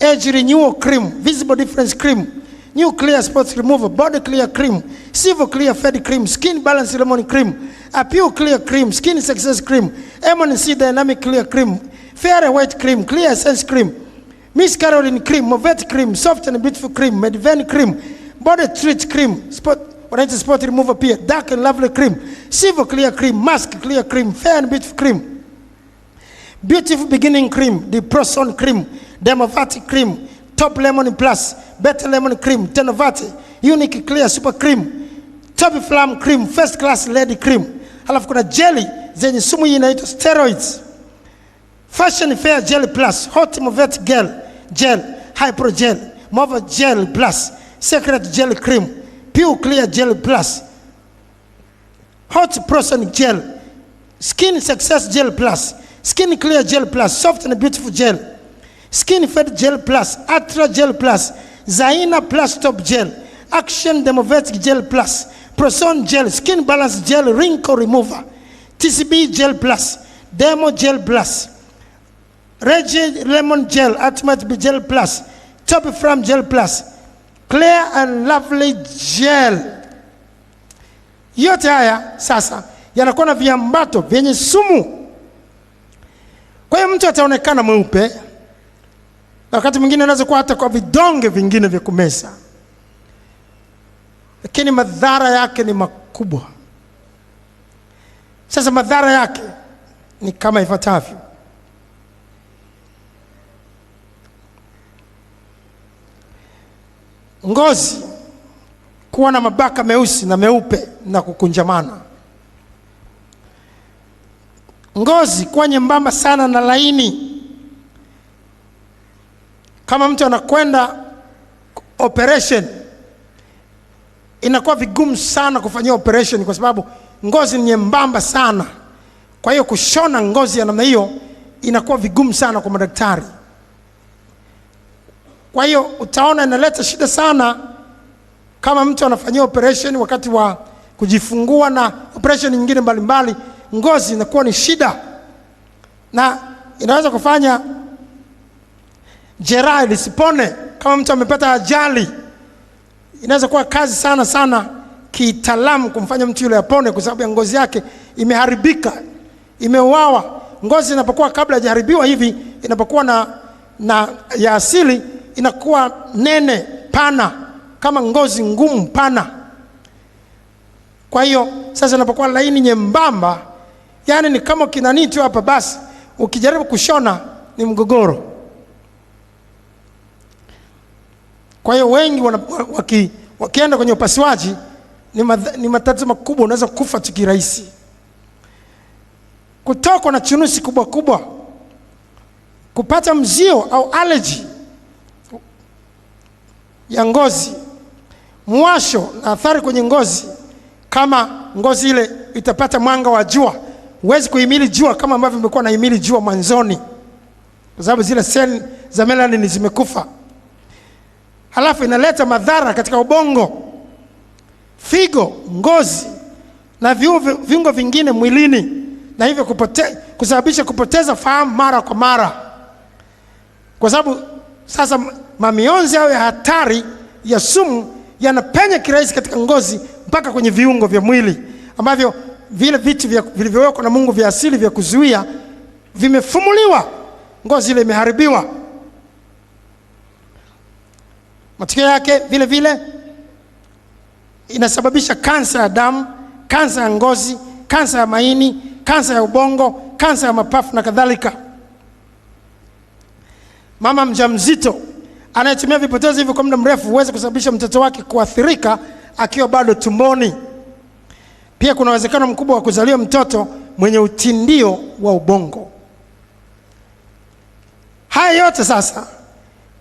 age renewal cream, visible difference cream, New Clear spot remover, body clear cream, Silver clear fed cream, skin balance lemon cream, a pure clear cream, skin success cream, M&C dynamic clear cream, fair and white cream, clear essence cream, Miss Caroline cream, Movette cream, soft and beautiful cream, Medivane cream, body treat cream, spot wanaita spot remover pia, dark and lovely cream, silver clear cream, mask clear cream, fair and beautiful cream, beautiful beginning cream, the Pro-Son cream, Dermovati cream, top lemon plus, better lemon cream, Tenovati, unique clear super cream, top flam cream, first class lady cream. Halafu kuna jelly zenye sumu hii inaitwa steroids, fashion fair jelly plus, hot movet gel, hypro gel, mova gel plus, secret gel cream, pure clear gel plus, hot Pro-Son gel, skin success gel plus, skin clear gel plus, soft and beautiful gel, skin fed gel plus, Atra gel plus, Zaina plus top gel, Action Demovet gel plus, Pro-Son gel, skin balance gel, wrinkle remover, TCB gel plus, Demo gel plus, Regi lemon gel, Ultimate gel plus, top from gel plus, clear and lovely gel. Yote haya sasa yanakuwa na viambato vyenye sumu. Kwa hiyo mtu ataonekana mweupe, wakati mwingine anaweza kuwa hata kwa vidonge vingine vya kumeza, lakini madhara yake ni makubwa. Sasa madhara yake ni kama ifuatavyo. Ngozi kuwa na mabaka meusi na meupe na kukunjamana. Ngozi kuwa nyembamba sana na laini. Kama mtu anakwenda operation, inakuwa vigumu sana kufanyia operation kwa sababu ngozi ni nyembamba sana. Kwa hiyo kushona ngozi ya namna hiyo inakuwa vigumu sana kwa madaktari. Kwa hiyo utaona inaleta shida sana kama mtu anafanyia operation wakati wa kujifungua na operation nyingine mbalimbali, ngozi inakuwa ni shida na inaweza kufanya jeraha lisipone. Kama mtu amepata ajali, inaweza kuwa kazi sana kitaalamu kumfanya mtu yule apone kwa sababu ya ngozi yake imeharibika, imeuawa. Ngozi inapokuwa kabla hajaharibiwa hivi, inapokuwa na ya asili, inakuwa nene pana kama ngozi ngumu pana. Kwa hiyo sasa inapokuwa laini nyembamba, yani ni kama kinani tu hapa, basi ukijaribu kushona ni mgogoro. Kwa hiyo wengi wakienda kwenye upasuaji ni matatizo makubwa, unaweza kufa tu kirahisi. Kutokwa na chunusi kubwa, kupata mzio au allergy ya ngozi, mwasho na athari kwenye ngozi. Kama ngozi ile itapata mwanga wa jua, huwezi kuhimili jua kama ambavyo imekuwa na himili jua mwanzoni, kwa sababu zile seli za melanin zimekufa. Halafu inaleta madhara katika ubongo, figo, ngozi na viungo vingine mwilini, na hivyo kusababisha kupoteza fahamu mara kwa mara. Kwa sababu sasa mamionzi hayo ya hatari ya sumu yanapenya kirahisi katika ngozi mpaka kwenye viungo vya mwili, ambavyo vile vitu vilivyowekwa na Mungu vya asili vya kuzuia vimefumuliwa, ngozi ile imeharibiwa. Matokeo yake vile inasababisha kansa ya damu, kansa ya ngozi, kansa ya maini, kansa ya ubongo, kansa ya mapafu na kadhalika. Mama mjamzito anayetumia vipotozi hivi kwa muda mrefu huweza kusababisha mtoto wake kuathirika akiwa bado tumboni. Pia kuna uwezekano mkubwa wa kuzaliwa mtoto mwenye utindio wa ubongo. Haya yote sasa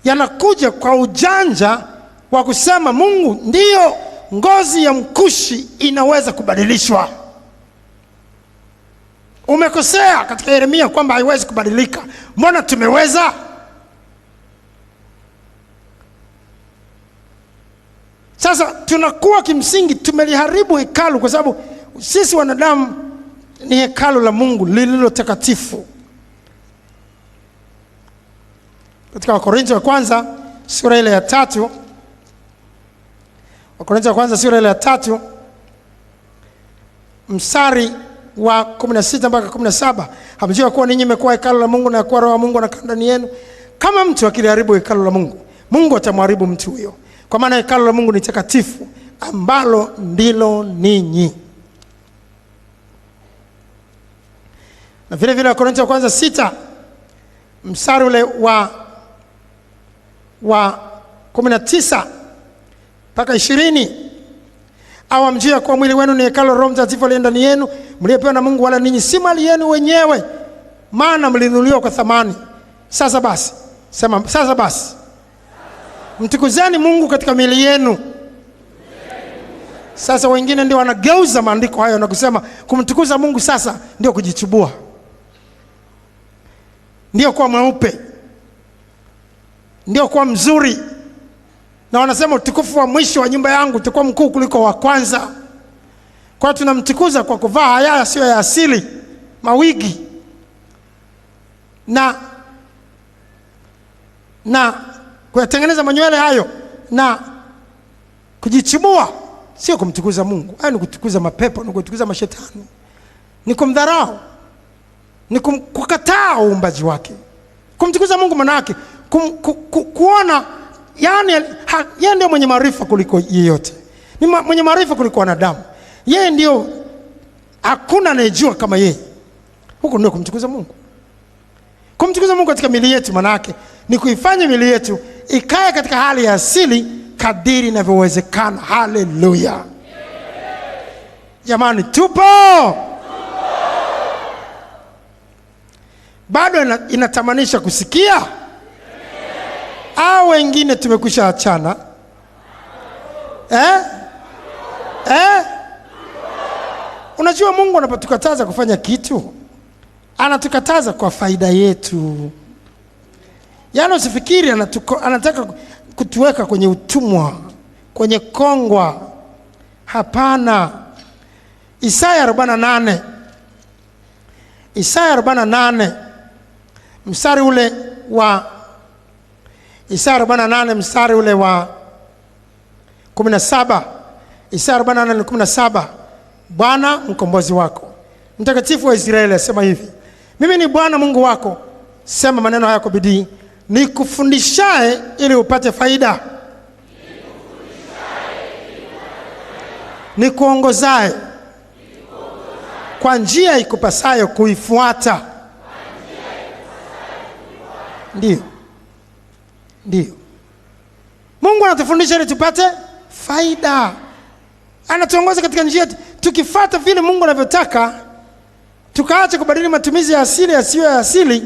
yanakuja kwa ujanja wa kusema Mungu ndiyo, ngozi ya mkushi inaweza kubadilishwa. Umekosea katika Yeremia kwamba haiwezi kubadilika. Mbona tumeweza? Sasa tunakuwa kimsingi tumeliharibu hekalu, kwa sababu sisi wanadamu ni hekalu la Mungu lililo takatifu. Katika Wakorintho wa kwanza sura ile ya 3, Wakorintho wa kwanza sura ile ya 3 mstari wa 16 mpaka 17, hamjua kuwa ninyi mmekuwa hekalu la Mungu na kuwa Roho wa Mungu anakaa ndani yenu? Kama mtu akiliharibu hekalu la Mungu, Mungu atamharibu mtu huyo. Kwa maana hekalu la Mungu ni takatifu, ambalo ndilo ninyi. Na vile vile Wakorintho wa kwanza 6 mstari ule wa 19 mpaka 20, au hamjui kwa mwili wenu ni hekalu la Roho Mtakatifu aliye ndani yenu, mliopewa na Mungu, wala ninyi si mali yenu wenyewe, maana mlinunuliwa kwa thamani. Sasa basi, sema sasa basi, mtukuzeni Mungu katika miili yenu. Sasa wengine ndio wanageuza maandiko hayo na kusema kumtukuza Mungu sasa ndio kujichubua, ndio kuwa mweupe, ndio kuwa mzuri. Na wanasema utukufu wa mwisho wa nyumba yangu utakuwa mkuu kuliko wa kwanza. Kwa tunamtukuza kwa kuvaa haya sio ya asili, mawigi na kuyatengeneza manywele hayo na kujichubua, sio kumtukuza Mungu. Hayo ni kutukuza mapepo, ni kutukuza mashetani, ni kumdharau, ni kukataa uumbaji wake. Kumtukuza Mungu maana yake kuona yani yeye ndio mwenye maarifa kuliko yeyote. Ni mwenye maarifa kuliko wanadamu. Yeye ndio, hakuna anayejua kama yeye. Huko ndio kumtukuza Mungu. Kumtukuza Mungu katika miili yetu maana yake ni kuifanya miili yetu ikae katika hali ya asili kadiri inavyowezekana. Haleluya. Jamani, tupo. Bado inatamanisha kusikia? Au wengine tumekwisha achana? Unajua Mungu anapotukataza kufanya kitu, anatukataza kwa faida yetu. Yaani usifikiri anataka kutuweka kwenye utumwa, kwenye kongwa. Hapana. Isaya 48. Isaya 48 mstari ule wa Isaya 48 mstari ule wa 17. Isaya 48:17. Bwana mkombozi wako, Mtakatifu wa Israeli asema hivi: mimi ni Bwana Mungu wako, sema maneno haya kwa bidii, nikufundishaye ili upate faida, nikuongozaye kwa njia ikupasayo kuifuata. Ndio Mungu anatufundisha ili tupate faida. Anatuongoza katika njia, tukifuata vile Mungu anavyotaka, tukaacha kubadili matumizi ya asili yasiyo ya asili,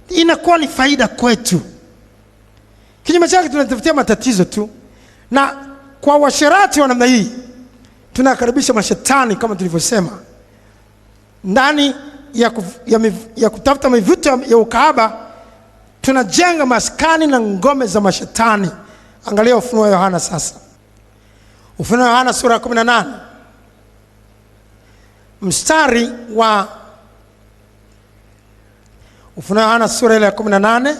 inakuwa ni faida kwetu. Kinyume chake tunatafutia matatizo tu. Na kwa washerati wa namna hii tunakaribisha mashetani, kama tulivyosema, ndani ya kutafuta mivuto ya ukahaba. Tunajenga maskani na ngome za mashetani. Angalia Ufunuo wa Yohana sasa. Ufunuo wa Yohana sura ya 18 mstari wa Ufunuo wa Yohana sura ile ya 18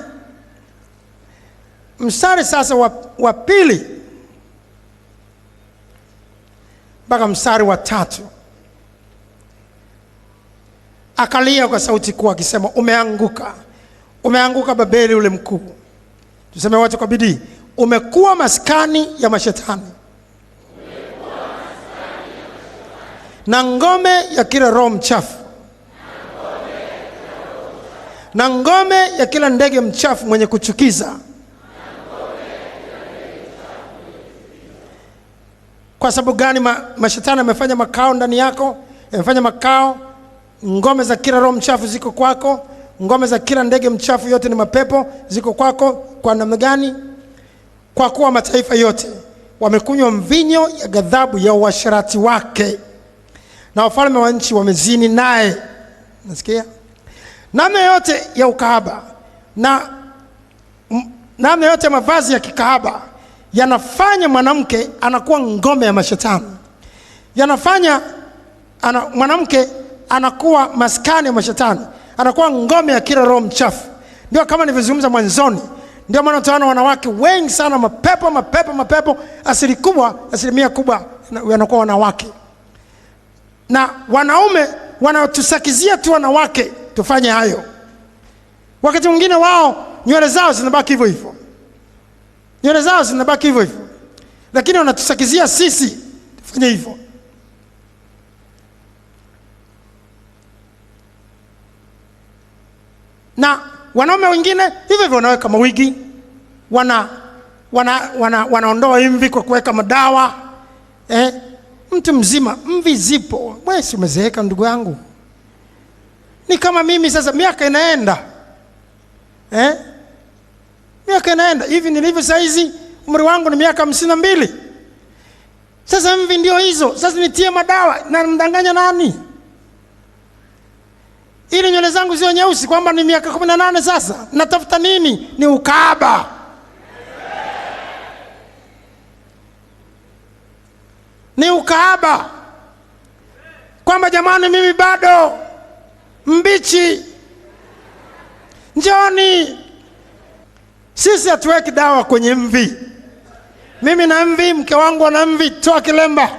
mstari sasa wa pili mpaka mstari wa 3. Akalia kwa sauti kuu akisema, umeanguka, umeanguka Babeli ule mkuu. Tuseme wote kwa bidii, umekuwa maskani ya mashetani na ngome ya kila roho mchafu na ngome ya kila ndege mchafu mwenye kuchukiza. Kwa sababu gani mashetani amefanya makao ndani yako? Amefanya makao, ngome za kila roho mchafu ziko kwako, ngome za kila ndege mchafu, yote ni mapepo, ziko kwako. Kwa namna gani? Kwa kuwa mataifa yote wamekunywa mvinyo ya ghadhabu ya uasherati wake, na wafalme wa nchi wamezini naye. Nasikia? Namna yote ya ukahaba na namna yote ya mavazi ya kikahaba yanafanya mwanamke anakuwa ngome ya mashetani. Yanafanya mwanamke anakuwa maskani ya mashetani, anakuwa ngome ya kila roho mchafu. Ndio kama nilivyozungumza mwanzoni, ndio maana tunaona wanawake wengi sana mapepo, asilimia kubwa wanakuwa wanawake. Na wanaume wanaotusakizia tu wanawake tufanye hayo. Wakati mwingine wao nywele zao zinabaki hivyo hivyo. lakini wanatusakizia sisi tufanye hivyo. Na wanaume wengine hivyo hivyo wanaweka mawigi, wanaondoa mvi kwa kuweka madawa. Mtu mzima mvi zipo, wewe si umezeeka ndugu yangu? Ni kama mimi sasa, miaka inaenda. Miaka inaenda. Hivi nilivyo saizi, umri wangu ni miaka 52. Sasa mvi ndio hizo. Sasa nitie madawa na mdanganya nani? Ili nywele zangu ziwe nyeusi kwamba ni miaka 18 sasa. Natafuta nini? Ni ukahaba. Ni ukahaba. Kwamba jamani mimi bado mbichi. Njoni. Sisi hatuweki dawa kwenye mvi. Mimi na mvi, mke wangu ana mvi, toa kilemba.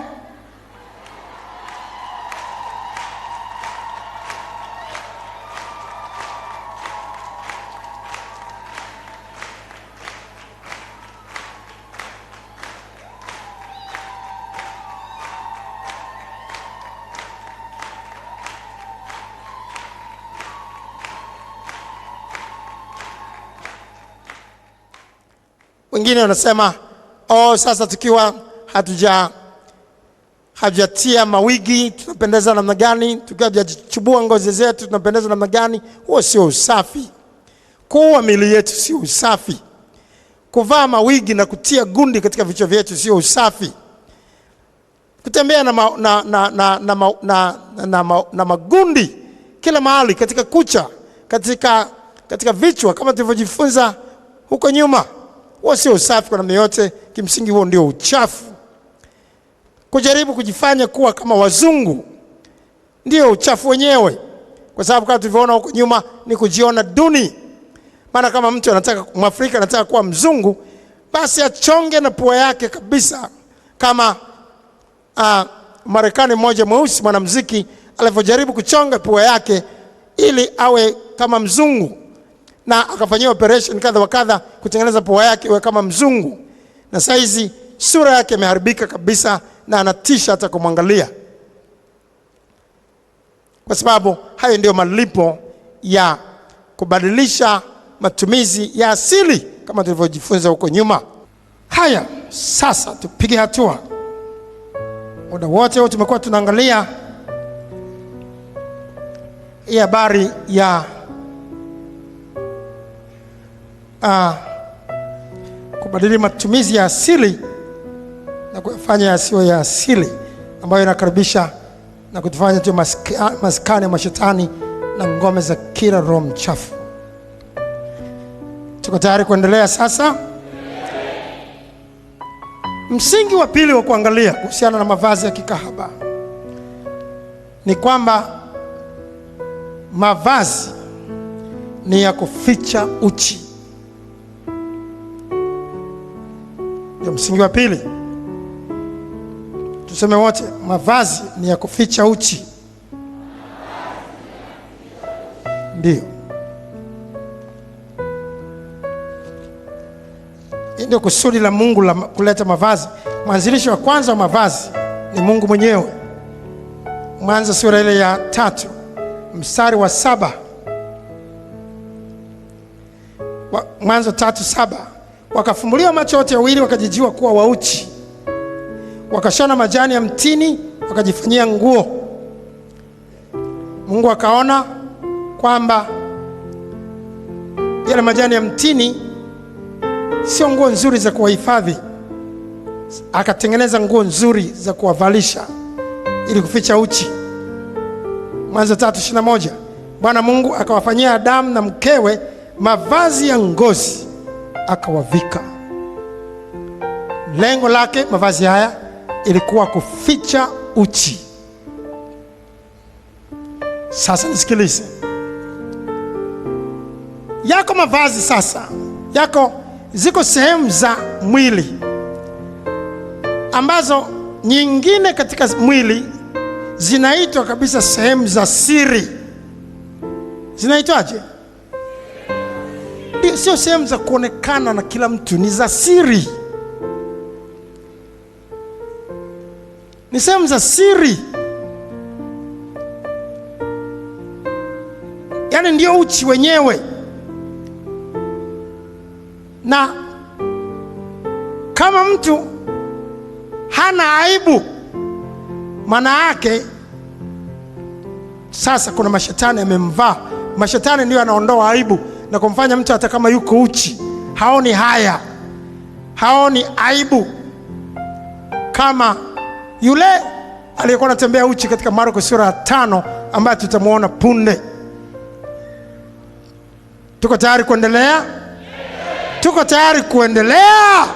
Wengine wanasema sasa tukiwa hatujatia mawigi tunapendeza namna gani? Tukiwa hatuchubua ngozi zetu tunapendeza namna gani? Huo sio usafi. Kuwa miili yetu sio usafi. Kuvaa mawigi na kutia gundi katika vichwa vyetu sio usafi. Kutembea na magundi kila mahali, katika kucha, katika vichwa kama tulivyojifunza huko nyuma, huo sio usafi kwa namna yote. Kimsingi huo ndio uchafu. Kujaribu kujifanya kuwa kama wazungu ndio uchafu wenyewe, kwa sababu kama tulivyoona huko nyuma ni kujiona duni. Maana kama mtu Mwafrika anataka kuwa mzungu, basi achonge na pua yake kabisa, kama Marekani mmoja mweusi mwanamuziki alivyojaribu kuchonga pua yake ili awe kama mzungu, na akafanyia operation kadha wa kadha kutengeneza pua yake iwe kama mzungu, na saizi sura yake imeharibika kabisa na anatisha hata kumwangalia. Kwa sababu hayo ndio malipo ya kubadilisha matumizi ya asili kama tulivyojifunza huko nyuma. Haya, sasa tupige hatua. Muda wote tumekuwa tunaangalia hii habari ya kubadili matumizi ya asili na kufanya yasiyo ya asili, ambayo inakaribisha na kutufanya tu maskani ya mashetani na ngome za kila roho mchafu. Tuko tayari kuendelea sasa? Msingi wa pili wa kuangalia kuhusiana na mavazi ya kikahaba ni kwamba mavazi ni ya kuficha uchi. Ndio msingi wa pili. Tuseme wote, mavazi ni ya kuficha uchi. Ndio. Ndio kusudi la Mungu la kuleta mavazi. Mwanzilishi wa kwanza wa mavazi ni Mungu mwenyewe. Mwanzo sura ile ya 3 mstari wa 7. Mwanzo 3:7. Wakafumbuliwa macho yote wawili, wakajijiwa kuwa wauchi. Wakashona majani ya mtini, wakajifanyia nguo. Mungu akaona kwamba yale majani ya mtini sio nguo nzuri za kuwahifadhi. Akatengeneza nguo nzuri za kuwavalisha ili kuficha uchi. Mwanzo 3:21. Bwana Mungu akawafanyia Adamu na mkewe mavazi ya ngozi akawavika. Lengo lake mavazi haya ilikuwa kuficha uchi. Sasa nisikilize. Yako mavazi sasa, ziko sehemu za mwili ambazo nyingine katika mwili zinaitwa kabisa sehemu za siri. Zinaitwaje? Sio sehemu za kuonekana na kila mtu, ni za siri. ni sehemu za siri. Yaani ndio uchi wenyewe. Na kama mtu hana aibu, maana yake sasa kuna mashetani yamemvaa. Mashetani ndio anaondoa aibu na kumfanya mtu hata kama yuko uchi haoni haya, haoni aibu, kama yule aliyekuwa anatembea uchi katika Marko sura ya 5 ambaye tutamuona punde. Tuko tayari kuendelea? Tuko tayari kuendelea?